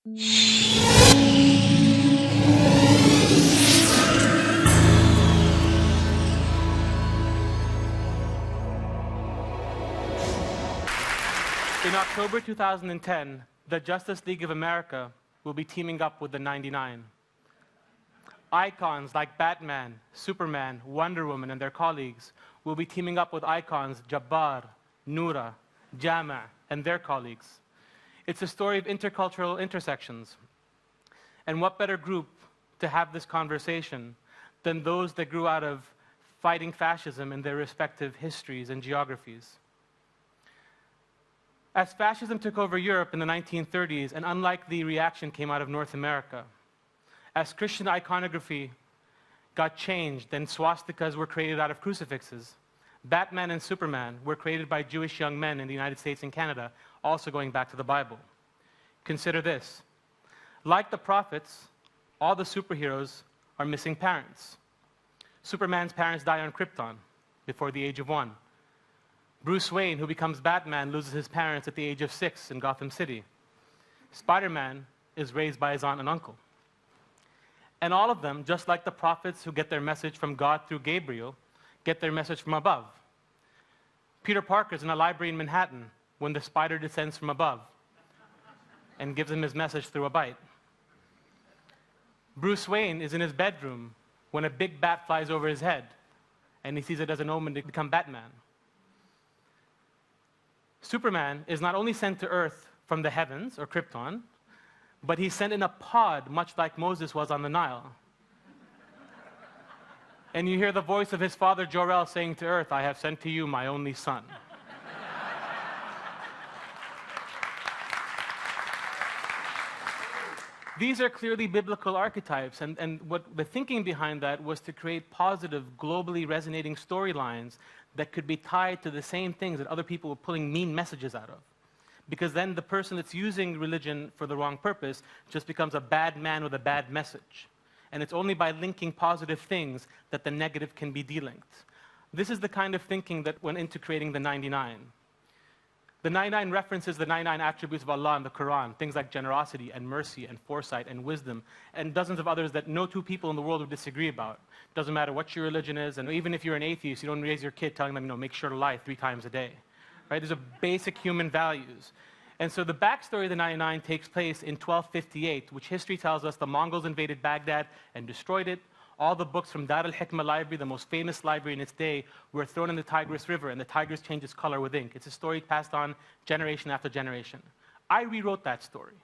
In October 2010, the Justice League of America will be teaming up with the 99. Icons like Batman, Superman, Wonder Woman, and their colleagues will be teaming up with icons Jabbar, Noora, Jama, and their colleagues. It's a story of intercultural intersections. And what better group to have this conversation than those that grew out of fighting fascism in their respective histories and geographies? As fascism took over Europe in the 1930s, an unlikely reaction came out of North America. As Christian iconography got changed and swastikas were created out of crucifixes, Batman and Superman were created by Jewish young men in the United States and Canada, also going back to the Bible. Consider this. Like the prophets, all the superheroes are missing parents. Superman's parents die on Krypton before the age of 1. Bruce Wayne, who becomes Batman, loses his parents at the age of 6 in Gotham City. Spider-Man is raised by his aunt and uncle. And all of them, just like the prophets who get their message from God through Gabriel, get their message from above. Peter Parker's in a library in Manhattan when the spider descends from above and gives him his message through a bite. Bruce Wayne is in his bedroom when a big bat flies over his head and he sees it as an omen to become Batman. Superman is not only sent to Earth from the heavens, or Krypton, but he's sent in a pod, much like Moses was on the Nile. And you hear the voice of his father Jor-El saying to Earth, "I have sent to you my only son." These are clearly biblical archetypes, and what the thinking behind that was to create positive, globally resonating storylines that could be tied to the same things that other people were pulling mean messages out of. Because then the person that's using religion for the wrong purpose just becomes a bad man with a bad message. And it's only by linking positive things that the negative can be delinked. This is the kind of thinking that went into creating the 99. The 99 references the 99 attributes of Allah in the Quran, things like generosity and mercy and foresight and wisdom, and dozens of others that no two people in the world would disagree about. Doesn't matter what your religion is, and even if you're an atheist, you don't raise your kid telling them, make sure to lie 3 times a day. Right? These are basic human values. And so the backstory of the 99 takes place in 1258, which history tells us the Mongols invaded Baghdad and destroyed it. All the books from Dar al-Hikmah library, the most famous library in its day, were thrown in the Tigris River, and the Tigris changed its color with ink. It's a story passed on generation after generation. I rewrote that story.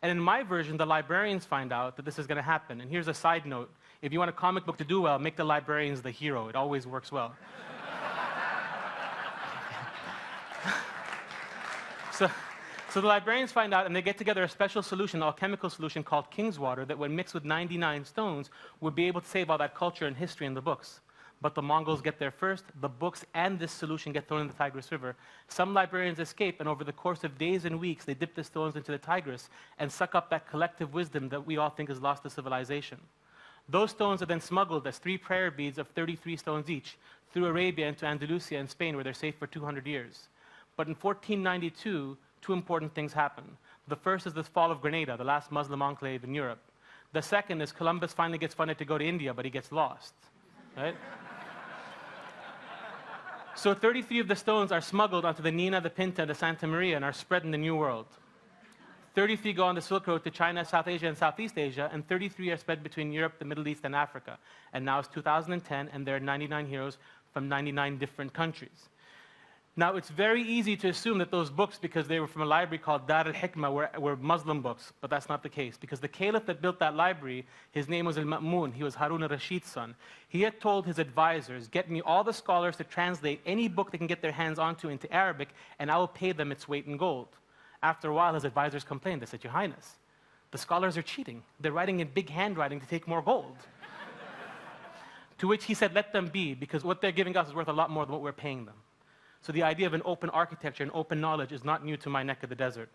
And in my version, the librarians find out that this is going to happen. And here's a side note. If you want a comic book to do well, make the librarians the hero. It always works well. So the librarians find out, and they get together a special solution, an alchemical solution called King's Water, that when mixed with 99 stones, would be able to save all that culture and history in the books. But the Mongols get there first. The books and this solution get thrown in the Tigris River. Some librarians escape, and over the course of days and weeks, they dip the stones into the Tigris and suck up that collective wisdom that we all think is lost to civilization. Those stones are then smuggled as 3 prayer beads of 33 stones each through Arabia into Andalusia and Spain, where they're safe for 200 years. But in 1492, 2 important things happen. The first is the fall of Grenada, the last Muslim enclave in Europe. The second is Columbus finally gets funded to go to India, but he gets lost. Right? So 33 of the stones are smuggled onto the Nina, the Pinta, and the Santa Maria and are spread in the New World. 33 go on the Silk Road to China, South Asia, and Southeast Asia, and 33 are spread between Europe, the Middle East, and Africa. And now it's 2010, and there are 99 heroes from 99 different countries. Now, it's very easy to assume that those books, because they were from a library called Dar al-Hikmah, were Muslim books, but that's not the case. Because the caliph that built that library, his name was Al-Ma'mun. He was Harun al-Rashid's son. He had told his advisors, get me all the scholars to translate any book they can get their hands onto into Arabic, and I will pay them its weight in gold. After a while, his advisors complained. They said, Your Highness, the scholars are cheating. They're writing in big handwriting to take more gold. To which he said, let them be, because what they're giving us is worth a lot more than what we're paying them. So the idea of an open architecture and open knowledge is not new to my neck of the desert.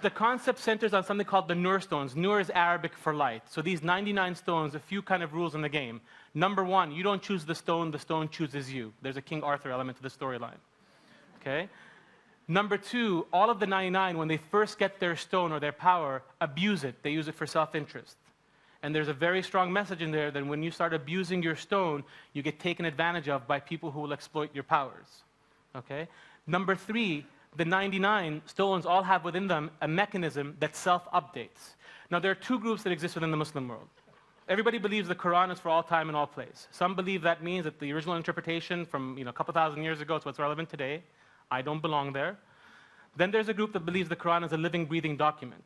The concept centers on something called the NOOR stones. NOOR is Arabic for light. So these 99 stones, a few kind of rules in the game. Number 1, you don't choose the stone chooses you. There's a King Arthur element to the storyline. Okay? Number two, all of the 99, when they first get their stone or their power, abuse it. They use it for self-interest. And there's a very strong message in there that when you start abusing your stone, you get taken advantage of by people who will exploit your powers. Okay? Number three, the 99 stones all have within them a mechanism that self-updates. Now, there are two groups that exist within the Muslim world. Everybody believes the Quran is for all time and all place. Some believe that means that the original interpretation from a couple thousand years ago is what's relevant today. I don't belong there. Then there's a group that believes the Quran is a living, breathing document.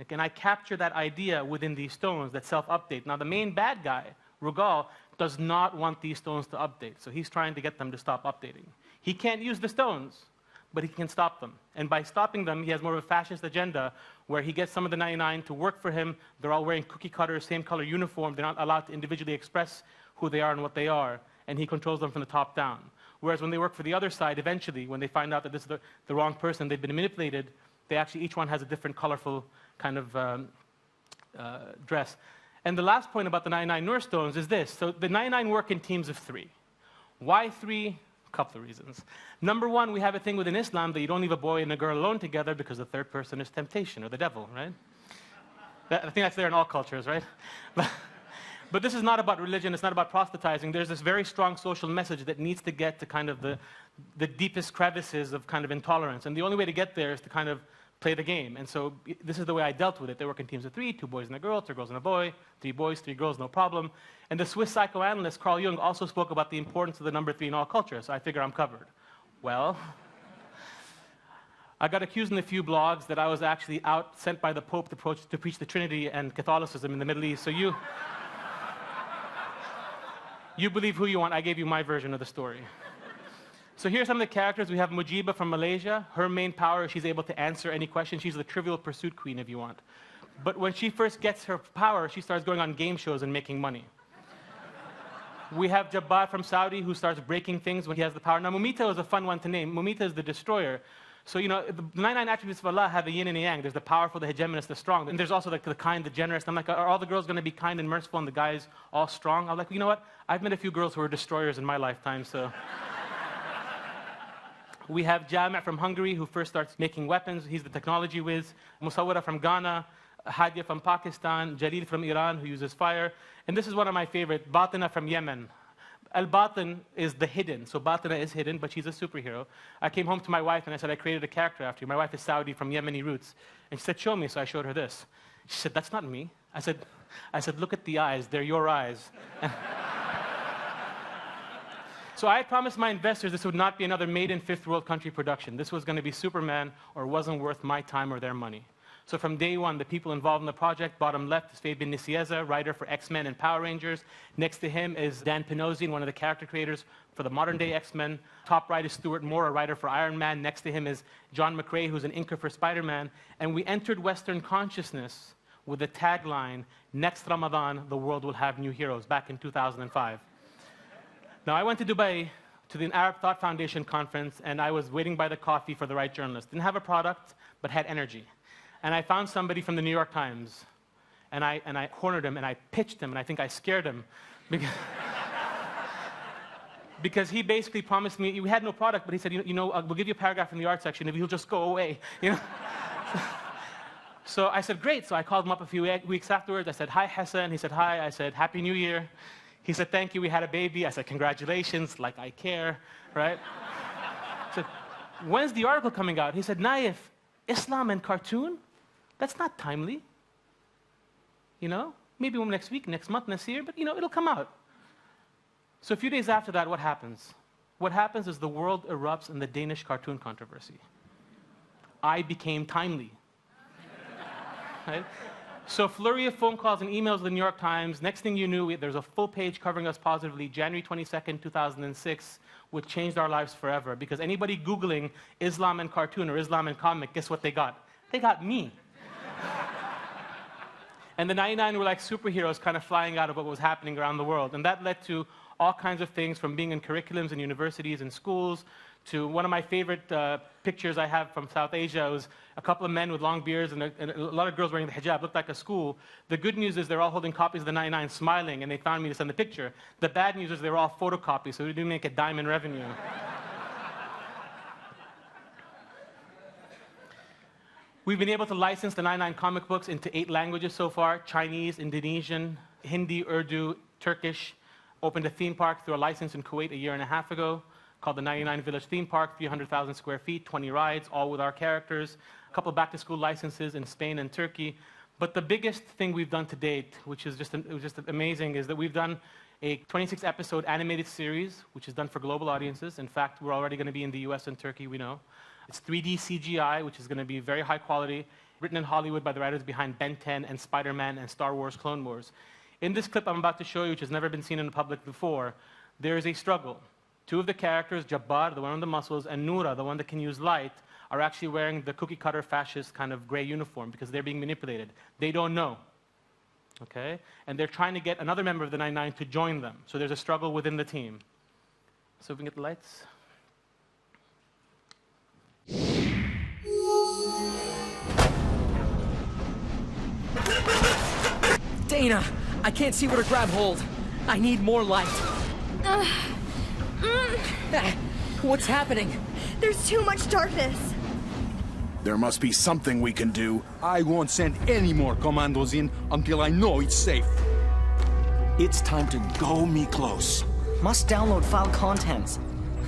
And I capture that idea within these stones that self-update. Now, the main bad guy, Rugal, does not want these stones to update. So he's trying to get them to stop updating. He can't use the stones, but he can stop them. And by stopping them, he has more of a fascist agenda where he gets some of the 99 to work for him. They're all wearing cookie cutters, same color uniform. They're not allowed to individually express who they are and what they are. And he controls them from the top down. Whereas when they work for the other side, eventually, when they find out that this is the wrong person, they've been manipulated, they actually, each one has a different colorful kind of dress. And the last point about the 99 Noor stones is this. So the 99 work in teams of 3. Why 3? A couple of reasons. Number one, we have a thing within Islam that you don't leave a boy and a girl alone together because the third person is temptation or the devil, right? I think that's there in all cultures, right? But this is not about religion, it's not about proselytizing. There's this very strong social message that needs to get to kind of the deepest crevices of kind of intolerance. And the only way to get there is to kind of play the game. And so this is the way I dealt with it. They work in teams of 3, 2 boys and a girl, 2 girls and a boy, 3 boys, 3 girls, no problem. And the Swiss psychoanalyst Carl Jung also spoke about the importance of the number 3 in all cultures. So I figure I'm covered. Well, I got accused in a few blogs that I was actually sent by the Pope to preach the Trinity and Catholicism in the Middle East. So you believe who you want. I gave you my version of the story. So here's some of the characters. We have Mujiba from Malaysia. Her main power is she's able to answer any question. She's the Trivial Pursuit queen, if you want. But when she first gets her power, she starts going on game shows and making money. We have Jabbar from Saudi, who starts breaking things when he has the power. Now, Mumita is a fun one to name. Mumita is the destroyer. So, the 99 attributes of Allah have a yin and a yang. There's the powerful, the hegemonist, the strong. And there's also the kind, the generous. I'm like, are all the girls going to be kind and merciful and the guys all strong? I'm like, you know what? I've met a few girls who are destroyers in my lifetime, so. We have Jami' from Hungary, who first starts making weapons. He's the technology whiz. Musawwira from Ghana. Hadia from Pakistan. Jalil from Iran, who uses fire. And this is one of my favorite, Batina from Yemen. Al-Batin is the hidden. So Batina is hidden, but she's a superhero. I came home to my wife and I said, I created a character after you. My wife is Saudi from Yemeni roots. And she said, show me. So I showed her this. She said, that's not me. I said, look at the eyes. They're your eyes. So I promised my investors this would not be another made in fifth world country production. This was going to be Superman or wasn't worth my time or their money. So from day one, the people involved in the project, bottom left is Faye bin Nicieza, writer for X-Men and Power Rangers. Next to him is Dan Panosian, one of the character creators for the modern day X-Men. Top right is Stuart Moore, a writer for Iron Man. Next to him is John McCrae, who's an inker for Spider-Man. And we entered Western consciousness with the tagline, next Ramadan, the world will have new heroes, back in 2005. Now, I went to Dubai to the Arab Thought Foundation conference, and I was waiting by the coffee for the right journalist. Didn't have a product, but had energy. And I found somebody from the New York Times, and I cornered him, and I pitched him, and I think I scared him. Because he basically promised me, we had no product, but he said, we'll give you a paragraph in the art section if you'll just go away. So I said, great. So I called him up a few weeks afterwards. I said, hi, Hassan. He said, hi. I said, Happy New Year. He said, thank you, we had a baby. I said, congratulations, like I care, right? I said, when's the article coming out? He said, Naif, Islam and cartoon? That's not timely. Maybe next week, next month, next year, but it'll come out. So a few days after that, what happens? What happens is the world erupts in the Danish cartoon controversy. I became timely. Right? So a flurry of phone calls and emails to the New York Times. Next thing you knew, there's a full page covering us positively, January 22nd, 2006, which changed our lives forever. Because anybody Googling Islam and cartoon or Islam and comic, guess what they got? They got me. And the 99 were like superheroes kind of flying out of what was happening around the world. And that led to all kinds of things, from being in curriculums in universities and schools, to one of my favorite pictures I have from South Asia was a couple of men with long beards and a lot of girls wearing the hijab. Looked like a school. The good news is they're all holding copies of the 99 smiling, and they found me to send the picture. The bad news is they were all photocopies, so we didn't make a dime in revenue. We've been able to license the 99 comic books into 8 languages so far: Chinese, Indonesian, Hindi, Urdu, Turkish. Opened a theme park through a license in Kuwait a year and a half ago called the 99 Village Theme Park, 300,000 square feet, 20 rides, all with our characters. A couple back-to-school licenses in Spain and Turkey. But the biggest thing we've done to date, which is just amazing, is that we've done a 26-episode animated series, which is done for global audiences. In fact, we're already going to be in the US and Turkey, we know. It's 3D CGI, which is going to be very high quality, written in Hollywood by the writers behind Ben 10 and Spider-Man and Star Wars Clone Wars. In this clip I'm about to show you, which has never been seen in the public before, there is a struggle. 2 of the characters, Jabbar, the one with the muscles, and Noora, the one that can use light, are actually wearing the cookie-cutter fascist kind of gray uniform because they're being manipulated. They don't know. Okay? And they're trying to get another member of the 99 to join them. So there's a struggle within the team. So if we can get the lights. Dana, I can't see where to grab hold. I need more light. What's happening? There's too much darkness. There must be something we can do. I won't send any more commandos in until I know it's safe. It's time to go me close. Must download file contents.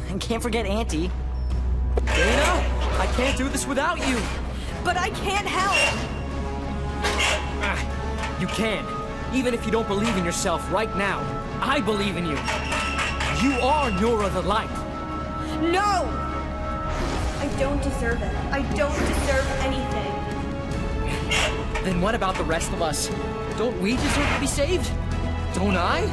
And can't forget Auntie. Dana, I can't do this without you. But I can't help. You can, even if you don't believe in yourself right now. I believe in you. You are Noora the Light. No! I don't deserve it. I don't deserve anything. Then what about the rest of us? Don't we deserve to be saved? Don't I?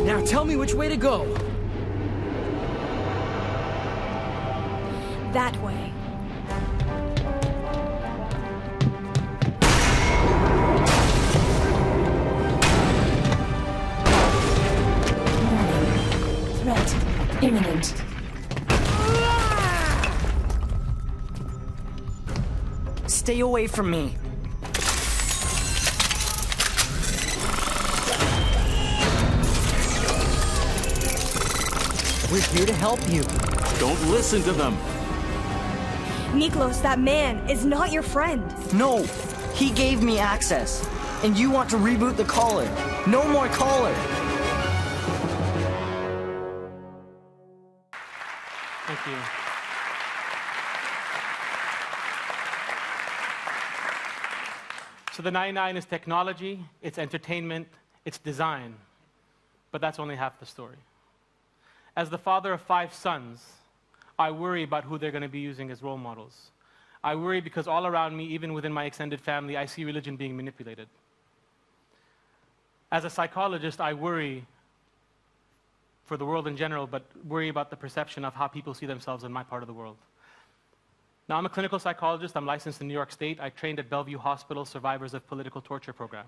Now tell me which way to go. That way. Threat imminent. Stay away from me. We're here to help you. Don't listen to them. Niklos, that man is not your friend. No, he gave me access. And you want to reboot the caller. No more caller. Thank you. So the 99 is technology, it's entertainment, it's design. But that's only half the story. As the father of 5 sons, I worry about who they're going to be using as role models. I worry because all around me, even within my extended family, I see religion being manipulated. As a psychologist, I worry for the world in general, but worry about the perception of how people see themselves in my part of the world. Now, I'm a clinical psychologist. I'm licensed in New York State. I trained at Bellevue Hospital, Survivors of Political Torture Program.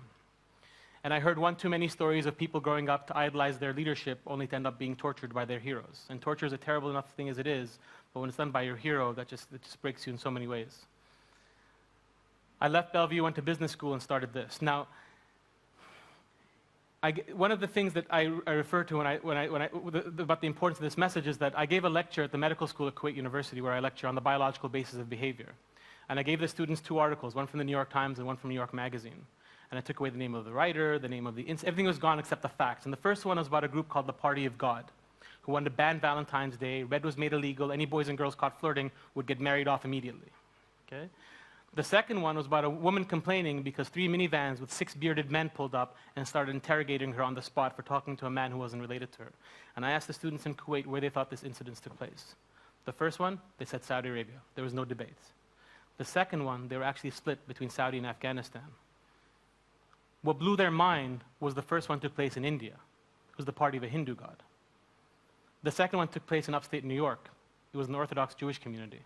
And I heard one too many stories of people growing up to idolize their leadership only to end up being tortured by their heroes. And torture is a terrible enough thing as it is, but when it's done by your hero, it just breaks you in so many ways. I left Bellevue, went to business school, and started this. Now, one of the things that I refer to about the importance of this message is that I gave a lecture at the medical school at Kuwait University where I lecture on the biological basis of behavior. And I gave the students 2 articles, one from the New York Times and one from New York Magazine. And I took away the name of the writer, the name of everything was gone except the facts. And the first one was about a group called the Party of God, who wanted to ban Valentine's Day. Red was made illegal. Any boys and girls caught flirting would get married off immediately. Okay? The second one was about a woman complaining because 3 minivans with 6 bearded men pulled up and started interrogating her on the spot for talking to a man who wasn't related to her. And I asked the students in Kuwait where they thought this incident took place. The first one, they said Saudi Arabia. There was no debate. The second one, they were actually split between Saudi and Afghanistan. What blew their mind was the first one took place in India. It was the party of a Hindu god. The second one took place in upstate New York. It was an Orthodox Jewish community.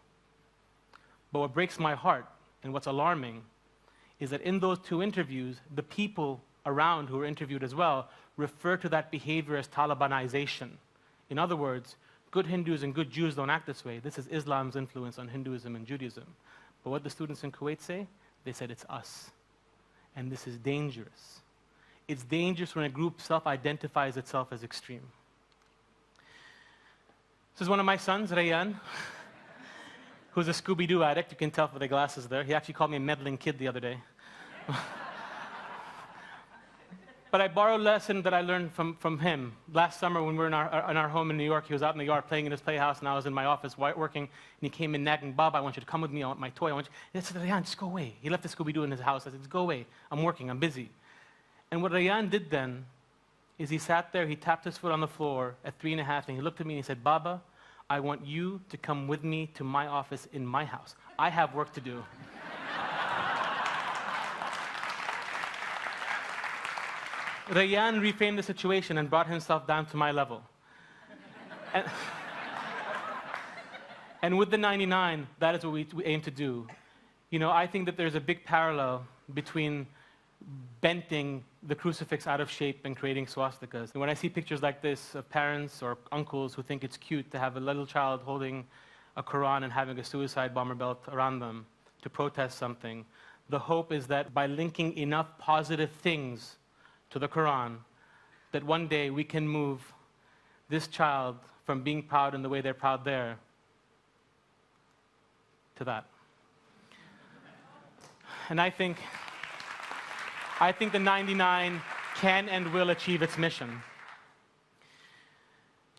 But what breaks my heart and what's alarming is that in those 2 interviews, the people around who were interviewed as well refer to that behavior as Talibanization. In other words, good Hindus and good Jews don't act this way. This is Islam's influence on Hinduism and Judaism. But what the students in Kuwait say? They said it's us. And this is dangerous. It's dangerous when a group self-identifies itself as extreme. This is one of my sons, Rayyan, who's a Scooby-Doo addict. You can tell from the glasses there. He actually called me a meddling kid the other day. But I borrowed a lesson that I learned from him. Last summer when we were in our home in New York, he was out in the yard playing in his playhouse, and I was in my office working, and he came in nagging, Bob, I want you to come with me, I want my toy, I want you. And I said, Rayyan, just go away. He left the Scooby-Doo in his house. I said, just go away. I'm working, I'm busy. And what Rayyan did then is he sat there, he tapped his foot on the floor at 3.5, and he looked at me and he said, Baba, I want you to come with me to my office in my house. I have work to do. Rayyan reframed the situation and brought himself down to my level. And with the 99, that is what we aim to do. You know, I think that there's a big parallel between bending the crucifix out of shape and creating swastikas. And when I see pictures like this of parents or uncles who think it's cute to have a little child holding a Quran and having a suicide bomber belt around them to protest something, the hope is that by linking enough positive things to the Quran, that one day we can move this child from being proud in the way they're proud there to that. And I think the 99 can and will achieve its mission.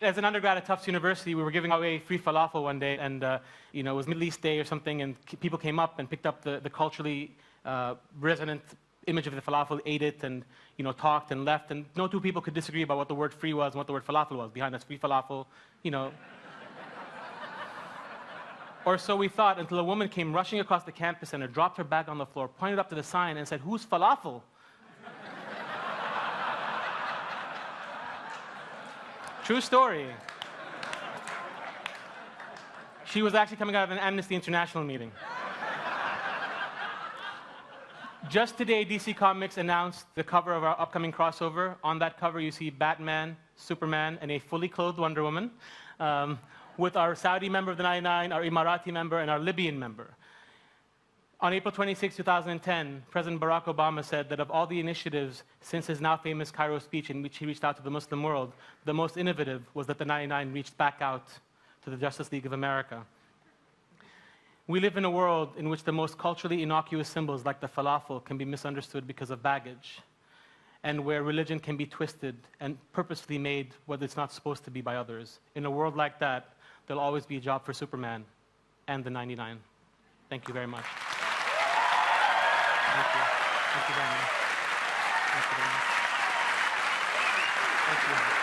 As an undergrad at Tufts University, we were giving away free falafel one day, and it was Middle East Day or something, and people came up and picked up the culturally resonant image of the falafel, ate it, and talked and left, and no two people could disagree about what the word free was and what the word falafel was. Behind us, free falafel, Or so we thought, until a woman came rushing across the campus center, dropped her bag on the floor, pointed up to the sign, and said, "Who's falafel?" True story. She was actually coming out of an Amnesty International meeting. Just today, DC Comics announced the cover of our upcoming crossover. On that cover, you see Batman, Superman, and a fully clothed Wonder Woman, with our Saudi member of the 99, our Emirati member, and our Libyan member. On April 26, 2010, President Barack Obama said that of all the initiatives since his now famous Cairo speech in which he reached out to the Muslim world, the most innovative was that the 99 reached back out to the Justice League of America. We live in a world in which the most culturally innocuous symbols, like the falafel, can be misunderstood because of baggage, and where religion can be twisted and purposefully made what it's not supposed to be by others. In a world like that, there'll always be a job for Superman and the 99. Thank you very much. Thank you. Thank you very much. Thank you very much. Thank you.